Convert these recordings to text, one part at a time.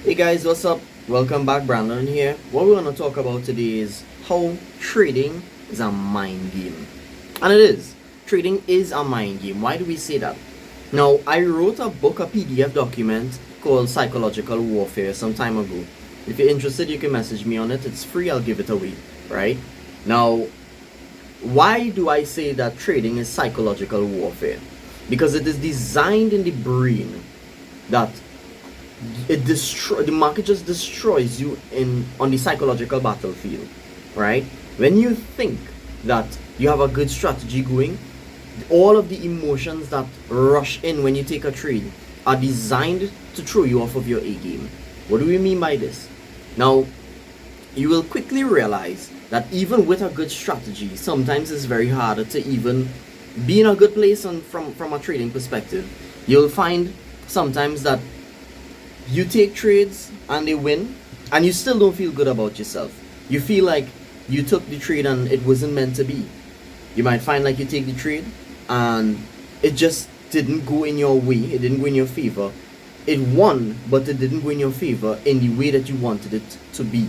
Hey guys, what's up? Welcome back, Brandon here. What we want to talk about today is how trading is a mind game. And it is. Trading is a mind game. Why do we say that? Now, I wrote a book, a PDF document called Psychological Warfare some time ago. If you're interested, you can message me on it. It's free, I'll give it away, right? Now, why do I say that trading is psychological warfare? Because it is designed in the brain that the market just destroys you on the psychological battlefield, right? When you think that you have a good strategy going, all of the emotions that rush in when you take a trade are designed to throw you off of your A game. What do we mean by this? Now, you will quickly realize that even with a good strategy, sometimes it's very hard to even be in a good place from a trading perspective. You'll find sometimes that you take trades and they win, and you still don't feel good about yourself. You feel like you took the trade and it wasn't meant to be. You might find like you take the trade and it just didn't go in your way, it didn't go in your favor. It won, but it didn't go in your favor in the way that you wanted it to be,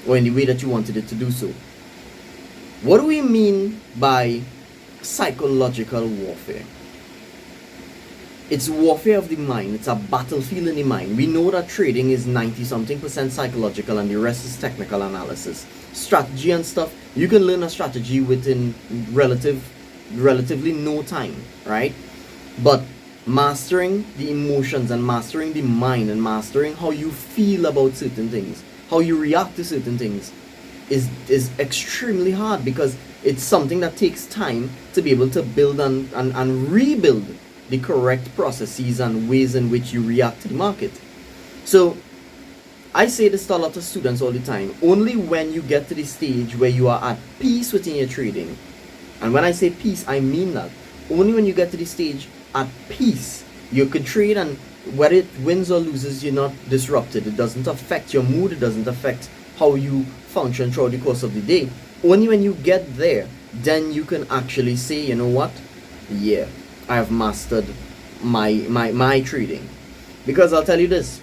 or in the way that you wanted it to do so. What do we mean by psychological warfare? It's warfare of the mind. It's a battlefield in the mind. We know that trading is 90 something percent psychological and the rest is technical analysis. Strategy and stuff, you can learn a strategy within relatively no time, right? But mastering the emotions and mastering the mind and mastering how you feel about certain things, how you react to certain things is extremely hard, because it's something that takes time to be able to build and rebuild the correct processes and ways in which you react to the market. So I say this to a lot of students all the time. Only when you get to the stage where you are at peace within your trading, and when I say peace, I mean that. Only when you get to the stage at peace, you can trade, and whether it wins or loses, you're not disrupted. It doesn't affect your mood. It doesn't affect how you function throughout the course of the day. Only when you get there, then you can actually say, you know what? Yeah, I have mastered my trading. Because I'll tell you this,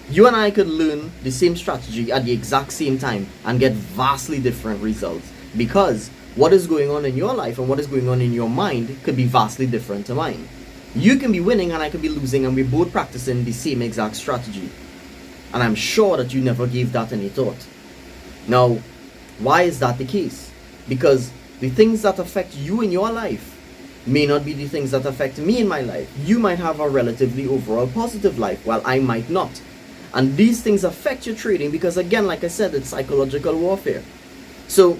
you and I could learn the same strategy at the exact same time and get vastly different results, because what is going on in your life and what is going on in your mind could be vastly different to mine. You can be winning and I could be losing, and we're both practicing the same exact strategy, and I'm sure that you never gave that any thought. Now, why is that the case? Because the things that affect you in your life may not be the things that affect me in my life. You might have a relatively overall positive life, while I might not. And these things affect your trading because, again, like I said, it's psychological warfare. So,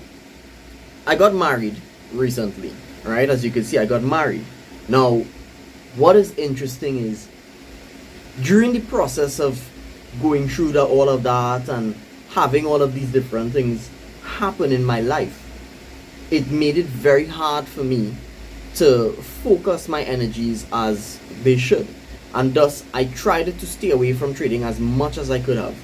I got married recently, right? As you can see, I got married. Now, what is interesting is, during the process of going through all of that and having all of these different things happen in my life, it made it very hard for me to focus my energies as they should, and thus I tried to stay away from trading as much as I could have.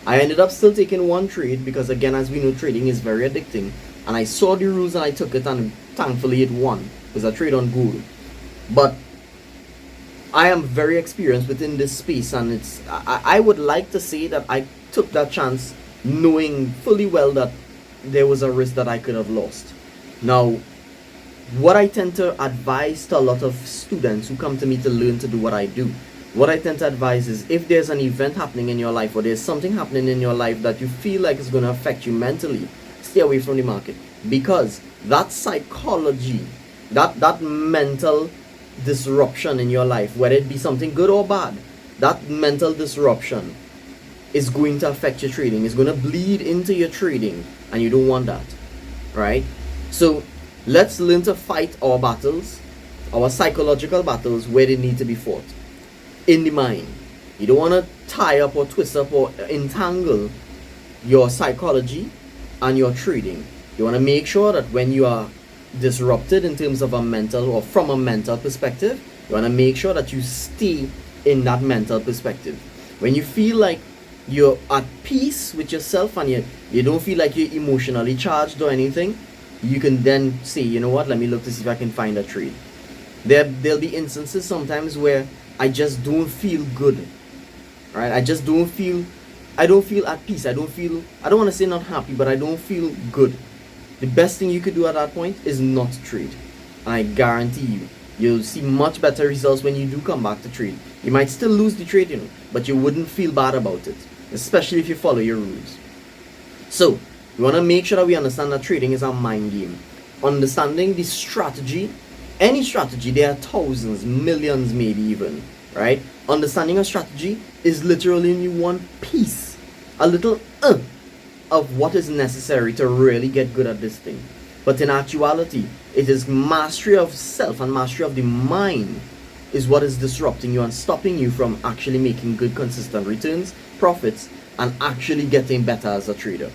I ended up still taking one trade because, again, as we know, trading is very addicting, and I saw the rules and I took it, and thankfully it won. It was a trade on gold. But I am very experienced within this space, and I would like to say that I took that chance knowing fully well that there was a risk that I could have lost. Now, what I tend to advise to a lot of students who come to me to learn to do what I do, what I tend to advise is, if there's an event happening in your life, or there's something happening in your life that you feel like is going to affect you mentally, stay away from the market. Because that psychology, that mental disruption in your life, whether it be something good or bad, that mental disruption is going to affect your trading, is going to bleed into your trading, and you don't want that, right? So let's learn to fight our battles, our psychological battles, where they need to be fought. In the mind. You don't want to tie up or twist up or entangle your psychology and your trading. You want to make sure that when you are disrupted in terms of a mental, or from a mental perspective, you want to make sure that you stay in that mental perspective. When you feel like you're at peace with yourself and you don't feel like you're emotionally charged or anything, you can then say, you know what, let me look to see if I can find a trade. There'll be instances sometimes where I just don't feel good right? I just don't feel, I don't feel at peace. I don't want to say not happy, but I don't feel good. The best thing you could do at that point is not to trade. And I guarantee you, you'll see much better results when you do come back to trade. You might still lose the trade, but you wouldn't feel bad about it, especially if you follow your rules. So, we want to make sure that we understand that trading is a mind game. Understanding the strategy, any strategy, there are thousands, millions maybe even, right? Understanding a strategy is literally only one piece, a little of what is necessary to really get good at this thing. But in actuality, it is mastery of self and mastery of the mind is what is disrupting you and stopping you from actually making good consistent returns, profits, and actually getting better as a trader.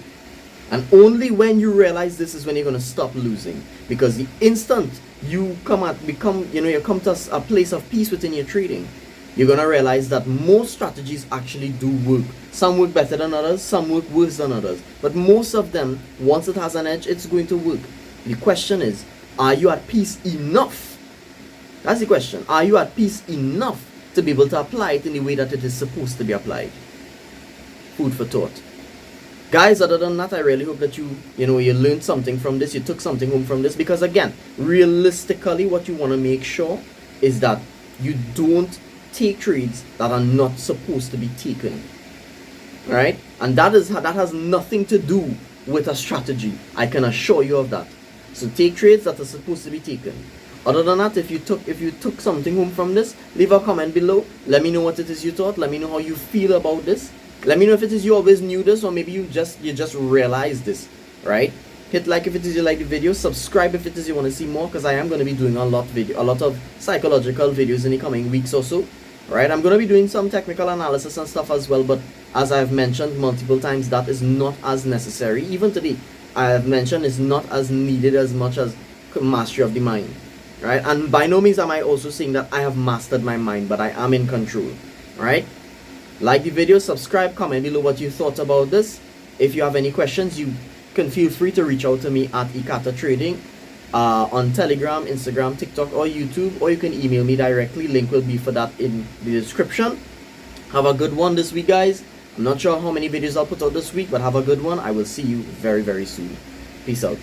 And only when you realize this is when you're going to stop losing. Because the instant you come to a place of peace within your trading, you're going to realize that most strategies actually do work. Some work better than others, some work worse than others. But most of them, once it has an edge, it's going to work. The question is, are you at peace enough? That's the question. Are you at peace enough to be able to apply it in the way that it is supposed to be applied? Food for thought. Guys, other than that, I really hope that you learned something from this, you took something home from this, because again, realistically, what you want to make sure is that you don't take trades that are not supposed to be taken. Right? And that has nothing to do with a strategy. I can assure you of that. So take trades that are supposed to be taken. Other than that, if you took something home from this, leave a comment below. Let me know what it is you thought. Let me know how you feel about this. Let me know if it is you always knew this, or maybe you just realized this, right? Hit like if it is you like the video. Subscribe if it is you want to see more, because I am going to be doing a lot of psychological videos in the coming weeks or so. Right? I'm going to be doing some technical analysis and stuff as well, but as I've mentioned multiple times, that is not as necessary. Even today, I have mentioned it's not as needed as much as mastery of the mind. Right? And by no means am I also saying that I have mastered my mind, but I am in control. Right? Like the video, subscribe, comment below what you thought about this. If you have any questions, you can feel free to reach out to me at EkataTrading on Telegram, Instagram, TikTok, or YouTube, or you can email me directly. Link will be for that in the description. Have a good one this week, guys. I'm not sure how many videos I'll put out this week, but have a good one. I will see you very, very soon. Peace out.